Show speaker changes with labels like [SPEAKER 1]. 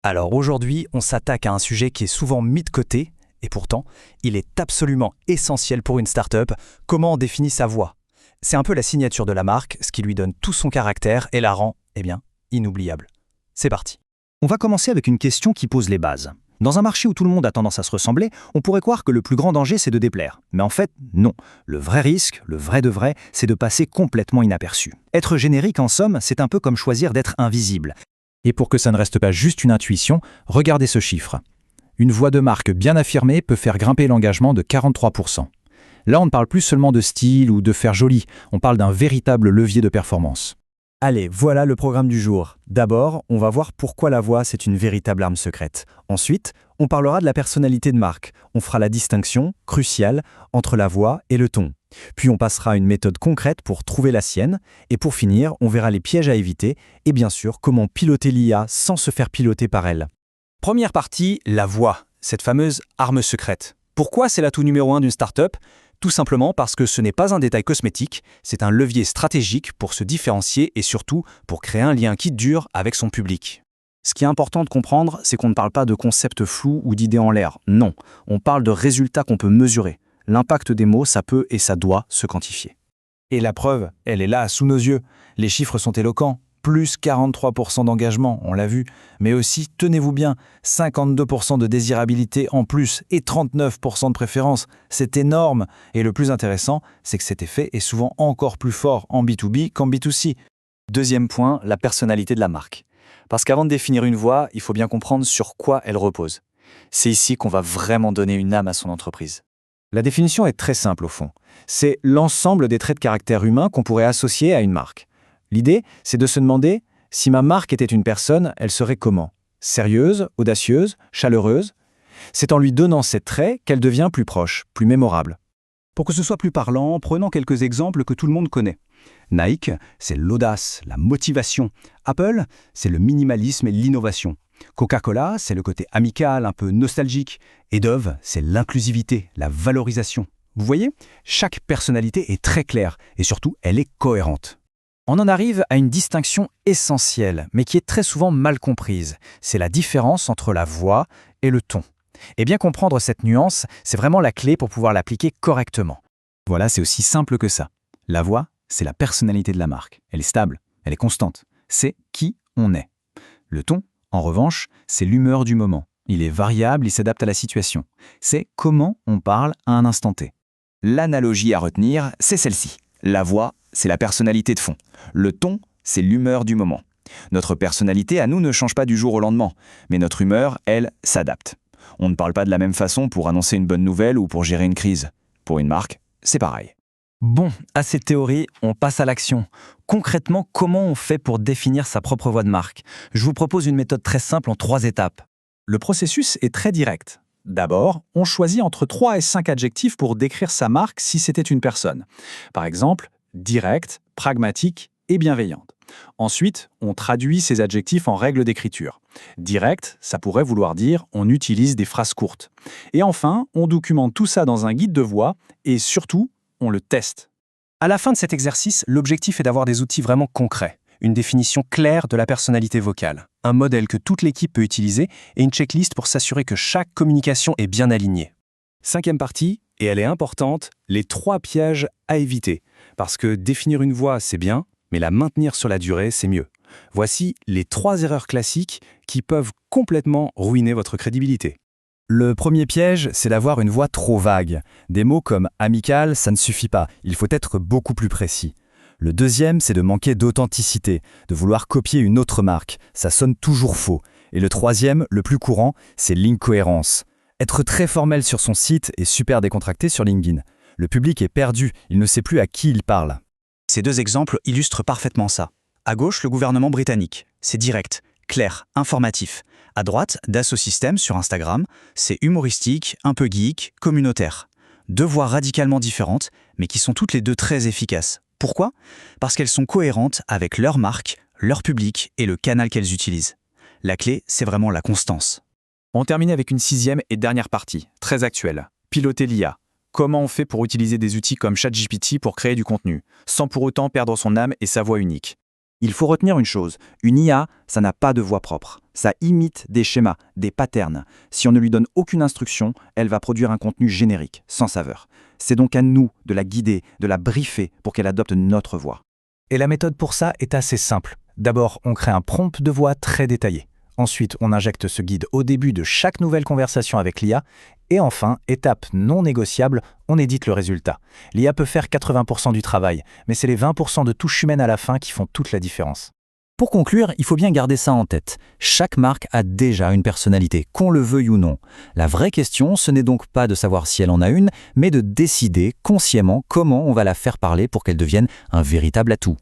[SPEAKER 1] Alors aujourd'hui, on s'attaque à un sujet qui est souvent mis de côté, et pourtant, il est absolument essentiel pour une startup. Comment on définit sa voix? C'est un peu la signature de la marque, ce qui lui donne tout son caractère et la rend, inoubliable. C'est parti.
[SPEAKER 2] On va commencer avec une question qui pose les bases. Dans un marché où tout le monde a tendance à se ressembler, on pourrait croire que le plus grand danger, c'est de déplaire. Mais en fait, non. Le vrai risque, le vrai de vrai, c'est de passer complètement inaperçu. Être générique, en somme, c'est un peu comme choisir d'être invisible. Et pour que ça ne reste pas juste une intuition, regardez ce chiffre. Une voix de marque bien affirmée peut faire grimper l'engagement de 43%. Là, on ne parle plus seulement de style ou de faire joli, on parle d'un véritable levier de performance.
[SPEAKER 1] Allez, voilà le programme du jour. D'abord, on va voir pourquoi la voix, c'est une véritable arme secrète. Ensuite, on parlera de la personnalité de marque. On fera la distinction, cruciale, entre la voix et le ton. Puis on passera à une méthode concrète pour trouver la sienne. Et pour finir, on verra les pièges à éviter et bien sûr, comment piloter l'IA sans se faire piloter par elle. Première partie, la voix, cette fameuse arme secrète. Pourquoi c'est l'atout numéro 1 d'une startup ? Tout simplement parce que ce n'est pas un détail cosmétique, c'est un levier stratégique pour se différencier et surtout pour créer un lien qui dure avec son public. Ce qui est important de comprendre, c'est qu'on ne parle pas de concepts flous ou d'idées en l'air. Non, on parle de résultats qu'on peut mesurer. L'impact des mots, ça peut et ça doit se quantifier.
[SPEAKER 2] Et la preuve, elle est là, sous nos yeux. Les chiffres sont éloquents. Plus 43% d'engagement, on l'a vu, mais aussi, tenez-vous bien, 52% de désirabilité en plus et 39% de préférence. C'est énorme. Et le plus intéressant, c'est que cet effet est souvent encore plus fort en B2B qu'en B2C.
[SPEAKER 1] Deuxième point, la personnalité de la marque. Parce qu'avant de définir une voix, il faut bien comprendre sur quoi elle repose. C'est ici qu'on va vraiment donner une âme à son entreprise.
[SPEAKER 2] La définition est très simple au fond. C'est l'ensemble des traits de caractère humain qu'on pourrait associer à une marque. L'idée, c'est de se demander, si ma marque était une personne, elle serait comment? Sérieuse, audacieuse, chaleureuse? C'est en lui donnant ces traits qu'elle devient plus proche, plus mémorable.
[SPEAKER 3] Pour que ce soit plus parlant, prenons quelques exemples que tout le monde connaît. Nike, c'est l'audace, la motivation. Apple, c'est le minimalisme et l'innovation. Coca-Cola, c'est le côté amical, un peu nostalgique. Et Dove, c'est l'inclusivité, la valorisation. Vous voyez, chaque personnalité est très claire et surtout, elle est cohérente.
[SPEAKER 2] On en arrive à une distinction essentielle, mais qui est très souvent mal comprise. C'est la différence entre la voix et le ton. Et bien comprendre cette nuance, c'est vraiment la clé pour pouvoir l'appliquer correctement.
[SPEAKER 3] Voilà, c'est aussi simple que ça. La voix, c'est la personnalité de la marque. Elle est stable, elle est constante. C'est qui on est. Le ton, en revanche, c'est l'humeur du moment. Il est variable, il s'adapte à la situation. C'est comment on parle à un instant T.
[SPEAKER 4] L'analogie à retenir, c'est celle-ci. La voix, c'est la personnalité de fond. Le ton, c'est l'humeur du moment. Notre personnalité à nous ne change pas du jour au lendemain, mais notre humeur, elle, s'adapte. On ne parle pas de la même façon pour annoncer une bonne nouvelle ou pour gérer une crise. Pour une marque, c'est pareil.
[SPEAKER 1] Bon, assez de théorie, on passe à l'action. Concrètement, comment on fait pour définir sa propre voix de marque? Je vous propose une méthode très simple en 3 étapes.
[SPEAKER 3] Le processus est très direct. D'abord, on choisit entre 3 et 5 adjectifs pour décrire sa marque si c'était une personne. Par exemple, directe, pragmatique et bienveillante. Ensuite, on traduit ces adjectifs en règles d'écriture. Direct, ça pourrait vouloir dire on utilise des phrases courtes. Et enfin, on documente tout ça dans un guide de voix et surtout, on le teste.
[SPEAKER 1] À la fin de cet exercice, l'objectif est d'avoir des outils vraiment concrets, une définition claire de la personnalité vocale, un modèle que toute l'équipe peut utiliser et une checklist pour s'assurer que chaque communication est bien alignée. 5e partie, et elle est importante, les 3 pièges à éviter. Parce que définir une voix, c'est bien, mais la maintenir sur la durée, c'est mieux. Voici les 3 erreurs classiques qui peuvent complètement ruiner votre crédibilité. Le premier piège, c'est d'avoir une voix trop vague. Des mots comme « amical », ça ne suffit pas, il faut être beaucoup plus précis. Le deuxième, c'est de manquer d'authenticité, de vouloir copier une autre marque. Ça sonne toujours faux. Et le troisième, le plus courant, c'est l'incohérence. Être très formel sur son site et super décontracté sur LinkedIn. Le public est perdu, il ne sait plus à qui il parle.
[SPEAKER 3] Ces 2 exemples illustrent parfaitement ça. À gauche, le gouvernement britannique. C'est direct, clair, informatif. À droite, Dassault Systèmes sur Instagram. C'est humoristique, un peu geek, communautaire. 2 voix radicalement différentes, mais qui sont toutes les 2 très efficaces. Pourquoi ? Parce qu'elles sont cohérentes avec leur marque, leur public et le canal qu'elles utilisent. La clé, c'est vraiment la constance.
[SPEAKER 1] On termine avec une 6e et dernière partie, très actuelle. Piloter l'IA. Comment on fait pour utiliser des outils comme ChatGPT pour créer du contenu, sans pour autant perdre son âme et sa voix unique?
[SPEAKER 2] Il faut retenir une chose, une IA, ça n'a pas de voix propre. Ça imite des schémas, des patterns. Si on ne lui donne aucune instruction, elle va produire un contenu générique, sans saveur. C'est donc à nous de la guider, de la briefer pour qu'elle adopte notre voix.
[SPEAKER 5] Et la méthode pour ça est assez simple. D'abord, on crée un prompt de voix très détaillé. Ensuite, on injecte ce guide au début de chaque nouvelle conversation avec l'IA. Et enfin, étape non négociable, on édite le résultat. L'IA peut faire 80% du travail, mais c'est les 20% de touches humaines à la fin qui font toute la différence.
[SPEAKER 3] Pour conclure, il faut bien garder ça en tête. Chaque marque a déjà une personnalité, qu'on le veuille ou non. La vraie question, ce n'est donc pas de savoir si elle en a une, mais de décider consciemment comment on va la faire parler pour qu'elle devienne un véritable atout.